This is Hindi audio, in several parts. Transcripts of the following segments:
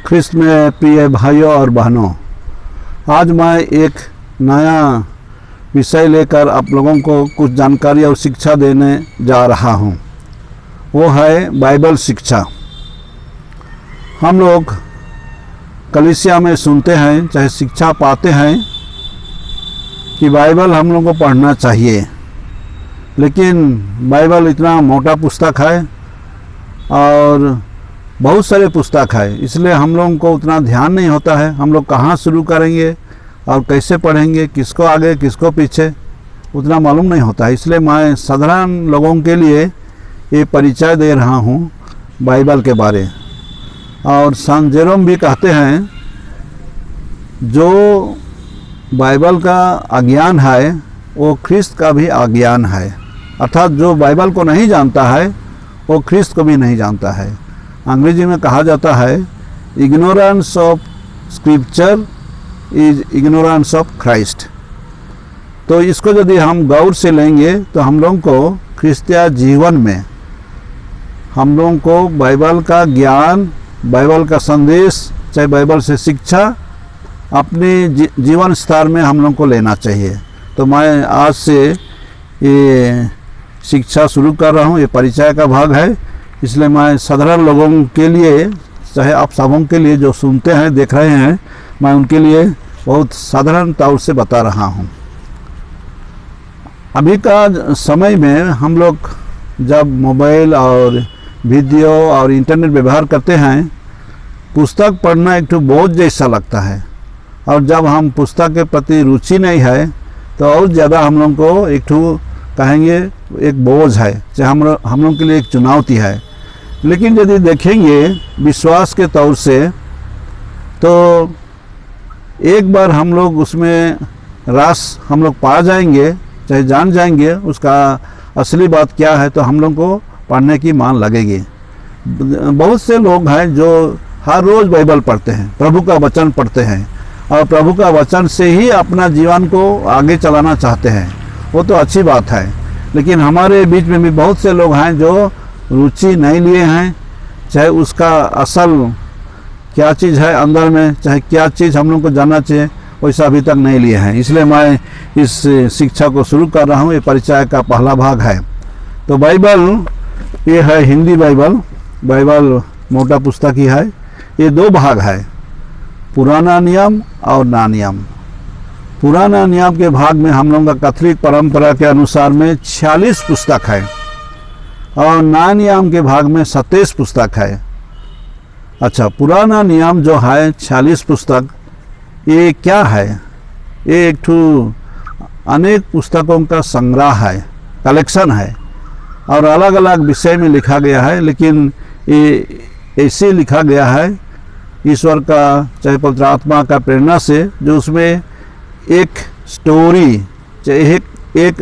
ख्रिस्त में प्रिय भाइयों और बहनों, आज मैं एक नया विषय लेकर आप लोगों को कुछ जानकारी और शिक्षा देने जा रहा हूं। वो है बाइबल शिक्षा। हम लोग कलीसिया में सुनते हैं, चाहे शिक्षा पाते हैं कि बाइबल हम लोगों को पढ़ना चाहिए, लेकिन बाइबल इतना मोटा पुस्तक है और बहुत सारे पुस्तक है, इसलिए हम लोगों को उतना ध्यान नहीं होता है। हम लोग कहाँ शुरू करेंगे और कैसे पढ़ेंगे, किसको आगे किसको पीछे, उतना मालूम नहीं होता है। इसलिए मैं साधारण लोगों के लिए ये परिचय दे रहा हूँ बाइबल के बारे। और संत जेरोम भी कहते हैं, जो बाइबल का अज्ञान है वो ख्रिस्त का भी अज्ञान है। अर्थात जो बाइबल को नहीं जानता है वो ख्रिस्त को भी नहीं जानता है। अंग्रेजी में कहा जाता है, ignorance of scripture is ignorance of Christ. तो इसको यदि हम गौर से लेंगे तो हम लोगों को ख्रिस्तीय जीवन में हम लोगों को बाइबल का ज्ञान, बाइबल का संदेश, चाहे बाइबल से शिक्षा अपने जीवन स्तर में हम लोगों को लेना चाहिए। तो मैं आज से ये शिक्षा शुरू कर रहा हूँ। ये परिचय का भाग है, इसलिए मैं साधारण लोगों के लिए, चाहे आप सबों के लिए जो सुनते हैं देख रहे हैं, मैं उनके लिए बहुत साधारण तौर से बता रहा हूँ। अभी का समय में हम लोग जब मोबाइल और वीडियो और इंटरनेट व्यवहार करते हैं, पुस्तक पढ़ना एक तो बोझ जैसा लगता है। और जब हम पुस्तक के प्रति रुचि नहीं है तो और ज़्यादा हम लोग को एक तो कहेंगे एक बोझ है, चाहे हम लोग के लिए एक चुनौती है। लेकिन यदि देखेंगे विश्वास के तौर से, तो एक बार हम लोग उसमें रास हम लोग पा जाएंगे, चाहे जान जाएंगे उसका असली बात क्या है, तो हम लोग को पढ़ने की मान लगेगी। बहुत से लोग हैं जो हर रोज़ बाइबल पढ़ते हैं, प्रभु का वचन पढ़ते हैं और प्रभु का वचन से ही अपना जीवन को आगे चलाना चाहते हैं। वो तो अच्छी बात है, लेकिन हमारे बीच में भी बहुत से लोग हैं जो रुचि नहीं लिए हैं, चाहे उसका असल क्या चीज़ है अंदर में, चाहे क्या चीज़ हम लोग को जानना चाहिए, वैसा अभी तक नहीं लिए हैं। इसलिए मैं इस शिक्षा को शुरू कर रहा हूँ। ये परिचय का पहला भाग है। तो बाइबल ये है हिंदी बाइबल। बाइबल मोटा पुस्तक ही है। ये दो भाग है, पुराना नियम और नया नियम। पुराना नियम के भाग में हम लोगों का कैथोलिक परंपरा के अनुसार में 46 पुस्तक है और नया नियम के भाग में 27 पुस्तक है। अच्छा, पुराना नियम जो है 46 पुस्तक, ये क्या है? ये एक ठो अनेक पुस्तकों का संग्रह है, कलेक्शन है और अलग अलग विषय में लिखा गया है। लेकिन ये ऐसे लिखा गया है ईश्वर का, चाहे पवित्र आत्मा का प्रेरणा से, जो उसमें एक स्टोरी, चाहे एक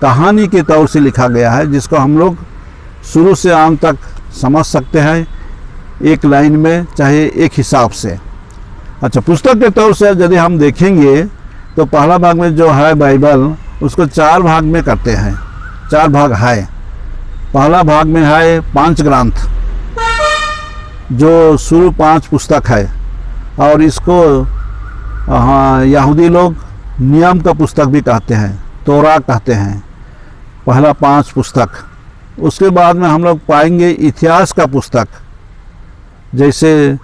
कहानी के तौर से लिखा गया है, जिसको हम लोग शुरू से अंत तक समझ सकते हैं, एक लाइन में, चाहे एक हिसाब से। अच्छा, पुस्तक के तौर से यदि हम देखेंगे तो पहला भाग में जो है बाइबल, उसको 4 भाग में करते हैं। 4 भाग है। पहला भाग में है 5 ग्रंथ, जो शुरू 5 पुस्तक है और इसको यहूदी लोग नियम का पुस्तक भी कहते हैं, तोरा कहते हैं। पहला 5 पुस्तक। उसके बाद में हम लोग पाएंगे इतिहास का पुस्तक, जैसे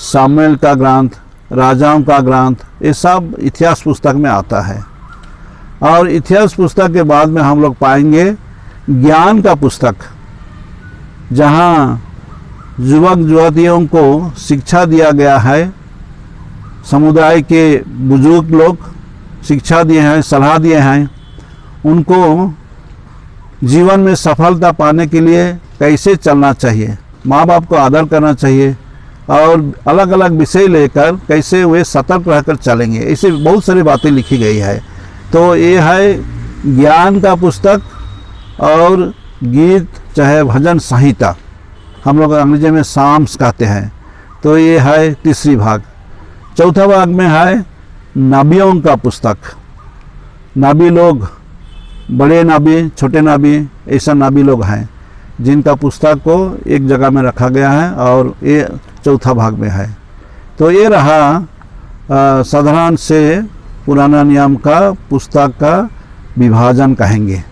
सामुएल का ग्रंथ, राजाओं का ग्रंथ, ये सब इतिहास पुस्तक में आता है। और इतिहास पुस्तक के बाद में हम लोग पाएंगे ज्ञान का पुस्तक, जहाँ युवक युवतियों को शिक्षा दिया गया है। समुदाय के बुजुर्ग लोग शिक्षा दिए हैं, सलाह दिए हैं, उनको जीवन में सफलता पाने के लिए कैसे चलना चाहिए, माँ बाप को आदर करना चाहिए और अलग अलग विषय लेकर कैसे वे सतर्क रहकर चलेंगे, ऐसे बहुत सारी बातें लिखी गई है। तो ये है ज्ञान का पुस्तक। और गीत, चाहे भजन संहिता, हम लोग अंग्रेजी में साम्स कहते हैं, तो ये है तीसरी भाग। चौथा भाग में है नबियों का पुस्तक। नबी लोग, बड़े नबी, छोटे नबी, ऐसा नबी लोग हैं जिनका पुस्तक को एक जगह में रखा गया है और ये चौथा भाग में है। तो ये रहा साधारण से पुराना नियम का पुस्तक का विभाजन कहेंगे।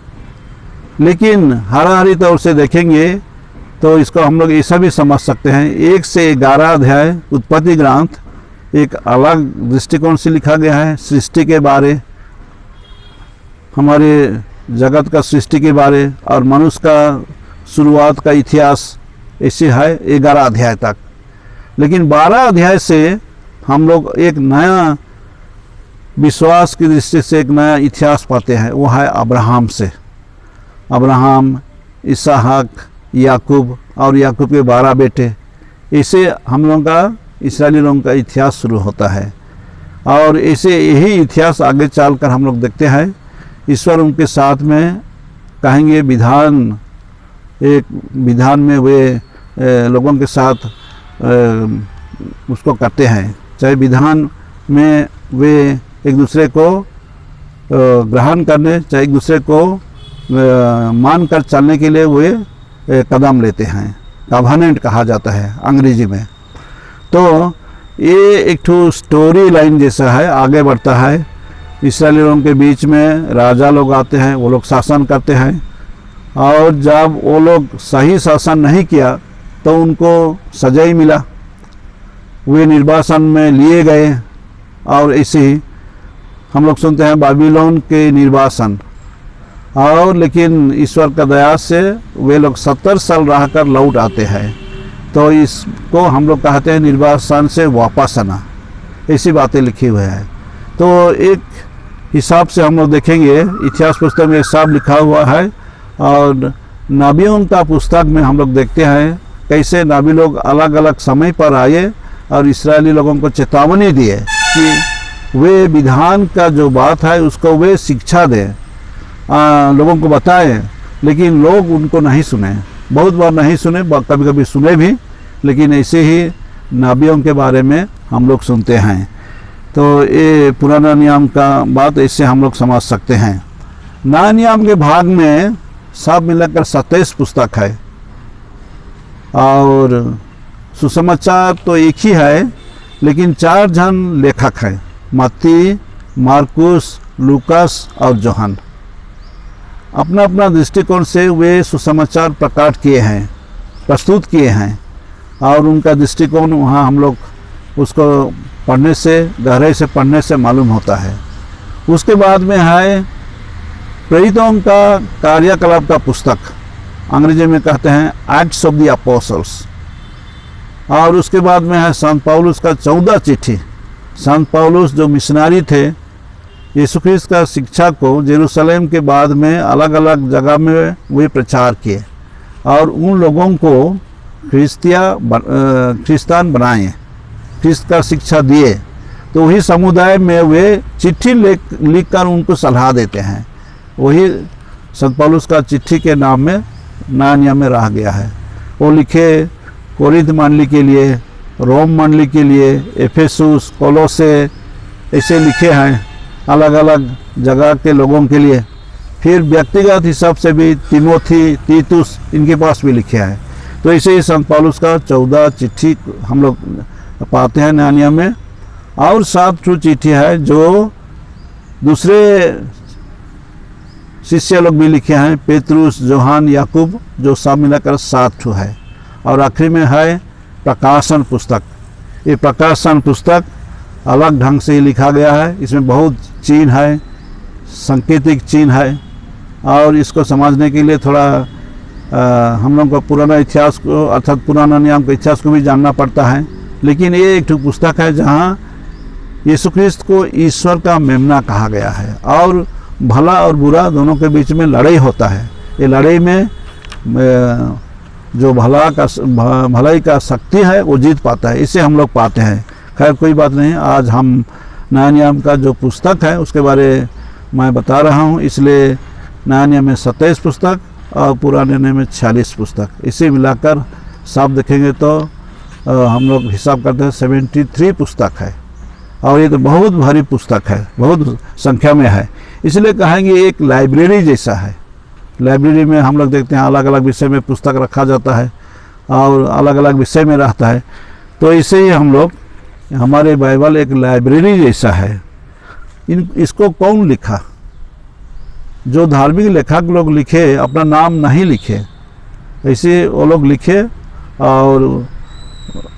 लेकिन हाराहारी तौर से देखेंगे तो इसको हम लोग ऐसा भी समझ सकते हैं, 1 से 11 अध्याय उत्पत्ति ग्रंथ एक अलग दृष्टिकोण से लिखा गया है। सृष्टि के बारे, हमारे जगत का सृष्टि के बारे और मनुष्य का शुरुआत का इतिहास, ऐसे है 11 अध्याय तक। लेकिन 12 अध्याय से हम लोग एक नया विश्वास की दृष्टि से एक नया इतिहास पाते हैं, वो है अब्राहम से। अब्राहम, इसहाक, याकूब और याकूब के 12 बेटे, ऐसे हम लोगों का, इस्राएली लोगों का इतिहास शुरू होता है। और ऐसे यही इतिहास आगे चलकर हम लोग देखते हैं, ईश्वर उनके साथ में कहेंगे विधान, एक विधान में वे लोगों के साथ उसको करते हैं, चाहे विधान में वे एक दूसरे को ग्रहण करने, चाहे एक दूसरे को मान कर चलने के लिए वे कदम लेते हैं। कॉवेनेंट कहा जाता है अंग्रेजी में। तो ये एक ठो स्टोरी लाइन जैसा है, आगे बढ़ता है। इस्राएली लोगों के बीच में राजा लोग आते हैं, वो लोग शासन करते हैं, और जब वो लोग सही शासन नहीं किया तो उनको सजा ही मिला, वे निर्वासन में लिए गए। और ऐसे ही हम लोग सुनते हैं बाबिलोन के निर्वासन, और लेकिन ईश्वर का दया से वे लोग 70 साल रहकर लौट आते हैं। तो इसको हम लोग कहते हैं निर्वासन से वापस आना, ऐसी बातें लिखी हुई है। तो एक हिसाब से हम लोग देखेंगे, इतिहास पुस्तक में सब लिखा हुआ है, और नबियों का पुस्तक में हम लोग देखते हैं कैसे नबी लोग अलग अलग समय पर आए और इस्राएली लोगों को चेतावनी दिए कि वे विधान का जो बात है उसको वे शिक्षा दें, लोगों को बताएं। लेकिन लोग उनको नहीं सुने, बहुत बार नहीं सुने, कभी कभी सुने भी, लेकिन ऐसे ही नबियों के बारे में हम लोग सुनते हैं। तो ये पुराना नियम का बात ऐसे हम लोग समझ सकते हैं। नया नियम के भाग में सब मिलाकर 27 पुस्तक है, और सुसमाचार तो एक ही है, लेकिन 4 जन लेखक हैं, मत्ती, मार्कुस, लूकास और जोहन। अपना अपना दृष्टिकोण से वे सुसमाचार प्रकट किए हैं, प्रस्तुत किए हैं, और उनका दृष्टिकोण वहाँ हम लोग उसको पढ़ने से, गहराई से पढ़ने से मालूम होता है। उसके बाद में है प्रेरितों का कार्यकलाप का पुस्तक, अंग्रेजी में कहते हैं एक्ट्स ऑफ द अपोस्टल्स। और उसके बाद में है संत पौलुस का 14 चिट्ठी। संत पौलुस जो मिशनरी थे, यीशु ख्रिस्त का शिक्षा को जेरूशलेम के बाद में अलग अलग जगह में वे प्रचार किए, और उन लोगों को क्रिस्तान बनाए, ख्रिस्त का शिक्षा दिए। तो वही समुदाय में वे चिट्ठी लिख कर उनको सलाह देते हैं। वही संत पौलुस का चिट्ठी के नाम में नया नियम में रह गया है। वो लिखे कोरिन्थ मंडली के लिए, रोम मंडली के लिए, एफेसुस, कोलोसे, ऐसे लिखे हैं अलग अलग जगह के लोगों के लिए। फिर व्यक्तिगत हिसाब से भी तिमोथी, तीतुस, इनके पास भी लिखे हैं। तो ऐसे ही संत पौलुस का 14 चिट्ठी हम लोग पाते हैं नया नियम में। और 7 ठो चिट्ठी है जो दूसरे शिष्य लोग भी लिखे हैं, पेतरुस, जोहान, याकूब, जो सब मिलाकर 7 ठो है। और आखिरी में है प्रकाशन पुस्तक। ये प्रकाशन पुस्तक अलग ढंग से लिखा गया है, इसमें बहुत चिन्ह है, सांकेतिक चिन्ह है, और इसको समझने के लिए थोड़ा हम लोग को पुराना इतिहास को, अर्थात पुराना नियम के इतिहास को भी जानना पड़ता है। लेकिन ये एक पुस्तक है जहाँ यीशु ख्रिस्त को ईश्वर का मेमना कहा गया है, और भला और बुरा दोनों के बीच में लड़ाई होता है। ये लड़ाई में जो भलाई का शक्ति है वो जीत पाता है, इसे हम लोग पाते हैं। खैर कोई बात नहीं, आज हम नया नियम का जो पुस्तक है उसके बारे मैं बता रहा हूँ, इसलिए नया नियम में 27 पुस्तक और पुराने नियम में 46 पुस्तक, इसे मिलाकर सब देखेंगे तो हम लोग हिसाब करते हैं 73 पुस्तक है। और ये तो बहुत भारी पुस्तक है, बहुत संख्या में है, इसलिए कहेंगे एक लाइब्रेरी जैसा है। लाइब्रेरी में हम लोग देखते हैं अलग अलग विषय में पुस्तक रखा जाता है और अलग अलग विषय में रहता है। तो इसे ही हम लोग हमारे बाइबल एक लाइब्रेरी जैसा है। इसको कौन लिखा? जो धार्मिक लेखक लोग लिखे, अपना नाम नहीं लिखे, ऐसे वो लोग लिखे और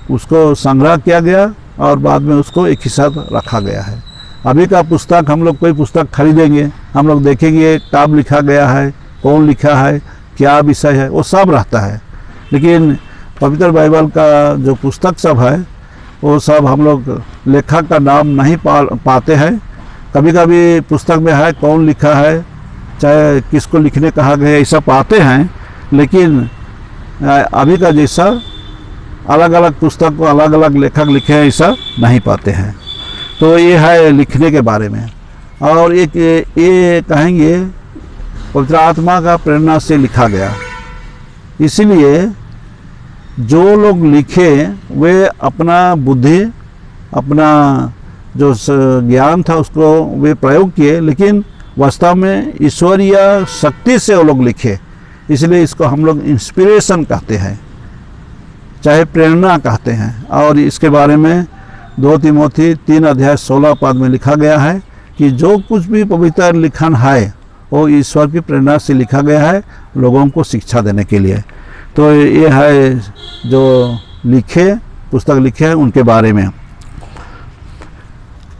उसको संग्रह किया गया और बाद में उसको एक ही साथ रखा गया है। अभी का पुस्तक, हम लोग कोई पुस्तक खरीदेंगे, हम लोग देखेंगे कब लिखा गया है, कौन लिखा है, क्या विषय है, वो सब रहता है। लेकिन पवित्र बाइबल का जो पुस्तक सब है वो सब हम लोग लेखक का नाम नहीं पाते हैं। कभी कभी पुस्तक में है कौन लिखा है, चाहे किसको लिखने कहा गया, ऐसा पाते हैं। लेकिन अभी का जैसा अलग अलग पुस्तक को अलग अलग लेखक लिखे हैं, ऐसा नहीं पाते हैं। तो ये है लिखने के बारे में। और एक ये कहेंगे पवित्र आत्मा का प्रेरणा से लिखा गया, इसलिए जो लोग लिखे वे अपना बुद्धि, अपना जो ज्ञान था उसको वे प्रयोग किए, लेकिन वास्तव में ईश्वरीय शक्ति से वो लोग लिखे, इसलिए इसको हम लोग इंस्पिरेशन कहते हैं, चाहे प्रेरणा कहते हैं। और इसके बारे में 2 तिमोथी 3 अध्याय 16 पद में लिखा गया है कि जो कुछ भी पवित्र लिखन है वो ईश्वर की प्रेरणा से लिखा गया है लोगों को शिक्षा देने के लिए। तो ये है जो लिखे, पुस्तक लिखे हैं उनके बारे में।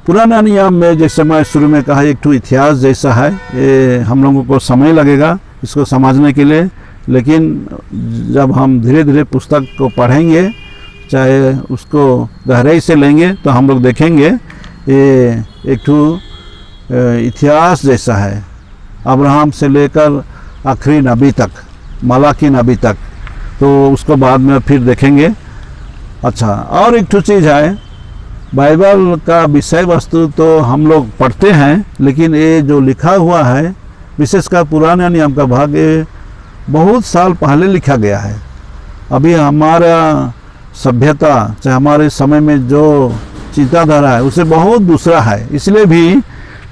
पुराना नियम में जैसे मैं शुरू में कहा एक तो इतिहास जैसा है, ये हम लोगों को समय लगेगा इसको समझने के लिए, लेकिन जब हम धीरे धीरे पुस्तक को पढ़ेंगे, चाहे उसको गहराई से लेंगे, तो हम लोग देखेंगे ये एक तो इतिहास जैसा है, अब्राहम से लेकर आखिरी नबी तक, मलाकी नबी तक। तो उसको बाद में फिर देखेंगे। अच्छा, और एक तो चीज़ है, बाइबल का विषय वस्तु तो हम लोग पढ़ते हैं, लेकिन ये जो लिखा हुआ है, विशेषकर पुराने नियम का भाग, ये बहुत साल पहले लिखा गया है। अभी हमारा सभ्यता, चाहे हमारे समय में जो चिंताधारा है उससे बहुत दूसरा है। इसलिए भी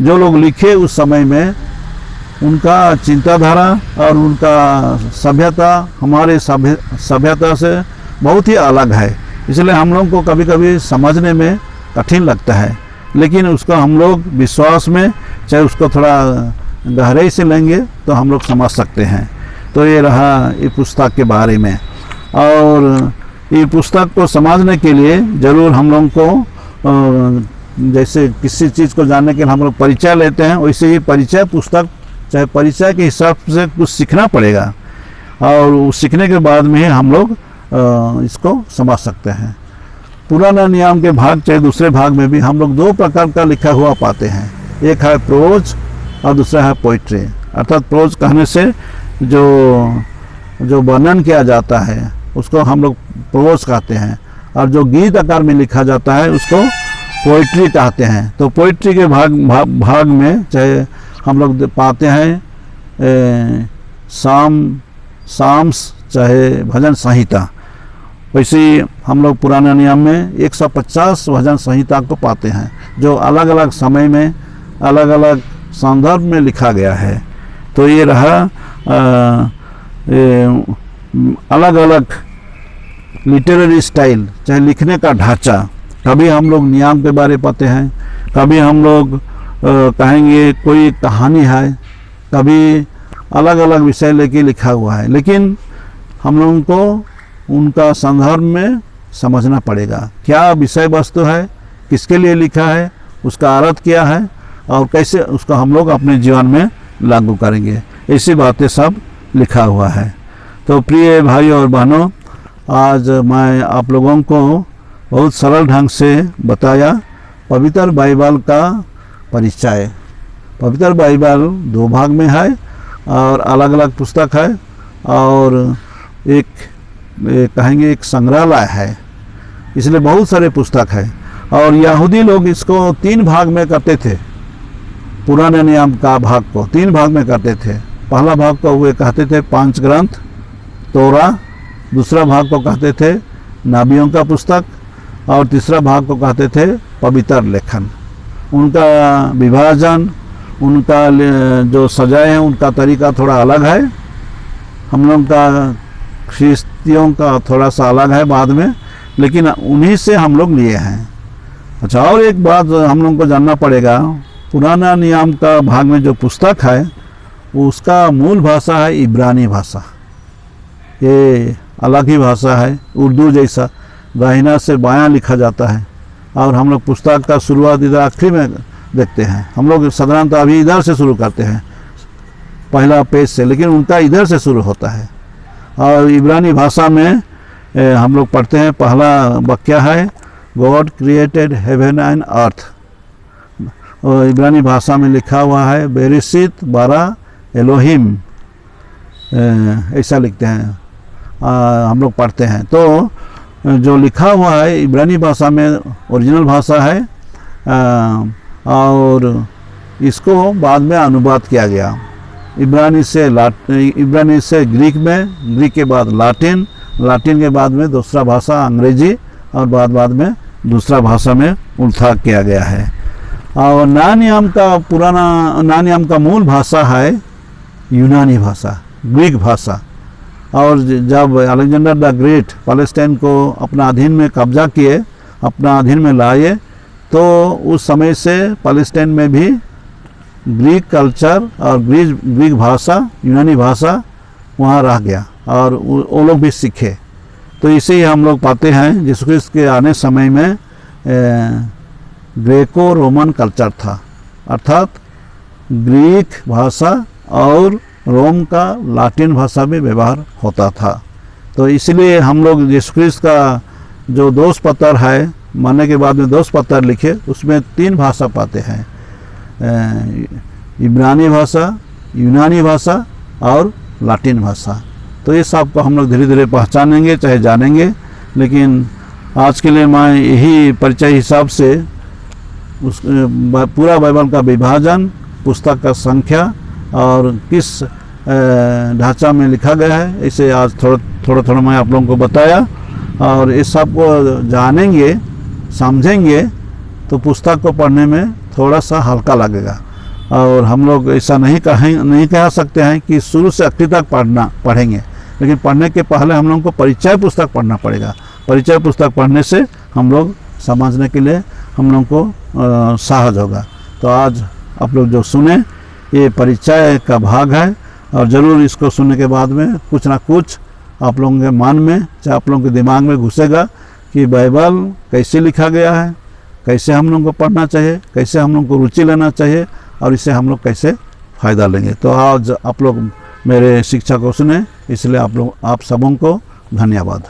जो लोग लिखे उस समय में, उनका चिंताधारा और उनका सभ्यता हमारे सभ्यता से बहुत ही अलग है। इसलिए हम लोग को कभी कभी समझने में कठिन लगता है, लेकिन उसको हम लोग विश्वास में, चाहे उसको थोड़ा गहराई से लेंगे तो हम लोग समझ सकते हैं। तो ये रहा ये पुस्तक के बारे में। और ये पुस्तक को समझने के लिए ज़रूर हम लोग को जैसे किसी चीज़ को जानने के लिए हम लोग परिचय लेते हैं, वैसे ही परिचय पुस्तक, चाहे परिचय के हिसाब से कुछ सीखना पड़ेगा, और सीखने के बाद में ही हम लोग इसको समझ सकते हैं। पुराना नियम के भाग चाहे दूसरे भाग में भी हम लोग 2 प्रकार का लिखा हुआ पाते हैं, एक है प्रोज और दूसरा है पोइट्री। अर्थात प्रोज कहने से जो वर्णन किया जाता है उसको हम लोग प्रोज कहते हैं, और जो गीत आकार में लिखा जाता है उसको पोइट्री कहते हैं। तो पोइट्री के भाग में चाहे हम लोग पाते हैं साम्स, चाहे भजन संहिता, वैसे ही हम लोग पुराने नियम में 150 भजन संहिता को पाते हैं, जो अलग अलग समय में अलग अलग संदर्भ में लिखा गया है। तो ये रहा अलग अलग लिटरेरी स्टाइल, चाहे लिखने का ढांचा। कभी हम लोग नियम के बारे पाते हैं, कभी हम लोग कहेंगे कोई कहानी है, कभी अलग अलग विषय लेके लिखा हुआ है, लेकिन हम लोगों को उनका संदर्भ में समझना पड़ेगा, क्या विषय वस्तु है, किसके लिए लिखा है, उसका अर्थ क्या है और कैसे उसको हम लोग अपने जीवन में लागू करेंगे। ऐसी बातें सब लिखा हुआ है। तो प्रिय भाई और बहनों, आज मैं आप लोगों को बहुत सरल ढंग से बताया पवित्र बाइबल का परिचय। पवित्र बाइबल 2 भाग में है और अलग अलग पुस्तक है, और एक कहेंगे एक संग्रहालय है, इसलिए बहुत सारे पुस्तक है। और यहूदी लोग इसको 3 भाग में करते थे, पुराने नियम का भाग को 3 भाग में करते थे। पहला भाग को वे कहते थे 5 ग्रंथ तोरा, दूसरा भाग को कहते थे नबियों का पुस्तक, और तीसरा भाग को कहते थे पवित्र लेखन। उनका विभाजन, उनका जो सजाए हैं उनका तरीका थोड़ा अलग है, हम लोग का ख्रिस्तियों का थोड़ा सा अलग है बाद में, लेकिन उन्हीं से हम लोग लिए हैं। अच्छा, और एक बात हम लोग को जानना पड़ेगा, पुराना नियम का भाग में जो पुस्तक है उसका मूल भाषा है इब्रानी भाषा। ये अलग ही भाषा है, उर्दू जैसा दाहिना से बायां लिखा जाता है। और हम लोग पुस्तक का शुरुआत इधर आखिरी में देखते हैं। हम लोग साधारणतः अभी इधर से शुरू करते हैं, पहला पेज से, लेकिन उनका इधर से शुरू होता है। और इब्रानी भाषा में हम लोग पढ़ते हैं, पहला वाक्य है God created heaven and earth. और इब्रानी भाषा में लिखा हुआ है बेरिसित बारा एलोहिम, ऐसा लिखते हैं, हम लोग पढ़ते हैं। तो जो लिखा हुआ है इब्रानी भाषा में ओरिजिनल भाषा है, और इसको बाद में अनुवाद किया गया इब्रानी से ग्रीक में, ग्रीक के बाद लाटिन, लाटिन के बाद में दूसरा भाषा अंग्रेजी, और बाद में दूसरा भाषा में उल्था किया गया है। और नानियम का मूल भाषा है यूनानी भाषा, ग्रीक भाषा। और जब अलेक्जेंडर द ग्रेट पैलेस्टाइन को अपना अधीन में कब्जा किए, अपना अधीन में लाए, तो उस समय से पैलेस्टाइन में भी ग्रीक कल्चर और ग्रीक भाषा, यूनानी भाषा वहाँ रह गया, और वो लोग भी सीखे। तो इसे ही हम लोग पाते हैं यीशु ख्रिस्त के आने समय में ग्रेको रोमन कल्चर था, अर्थात ग्रीक भाषा और रोम का लाटिन भाषा में व्यवहार होता था। तो इसलिए हम लोग यीशु ख्रिस्त का जो दोष पत्र है, मरने के बाद में दोष पत्र लिखे, उसमें 3 भाषा पाते हैं, इब्रानी भाषा, यूनानी भाषा और लाटिन भाषा। तो ये सब को हम लोग धीरे धीरे पहचानेंगे, चाहे जानेंगे। लेकिन आज के लिए मैं यही परिचय हिसाब से उस पूरा बाइबल का विभाजन, पुस्तक का संख्या और किस ढांचा में लिखा गया है, इसे आज थोड़ा मैं आप लोगों को बताया। और इस सब को जानेंगे, समझेंगे, तो पुस्तक को पढ़ने में थोड़ा सा हल्का लगेगा। और हम लोग ऐसा नहीं कह सकते हैं कि शुरू से आखिर तक पढ़ेंगे, लेकिन पढ़ने के पहले हम लोगों को परिचय पुस्तक पढ़ना पड़ेगा। परिचय पुस्तक पढ़ने से हम लोग समझने के लिए हम लोग को सहज होगा। तो आज आप लोग जो सुने, ये परिचय का भाग है, और ज़रूर इसको सुनने के बाद में कुछ ना कुछ आप लोगों के मन में, चाहे आप लोगों के दिमाग में घुसेगा कि बाइबल कैसे लिखा गया है, कैसे हम लोगों को पढ़ना चाहिए, कैसे हम लोगों को रुचि लेना चाहिए, और इससे हम लोग कैसे फ़ायदा लेंगे। तो आज आप लोग मेरे शिक्षा को सुने, इसलिए आप सबों को धन्यवाद।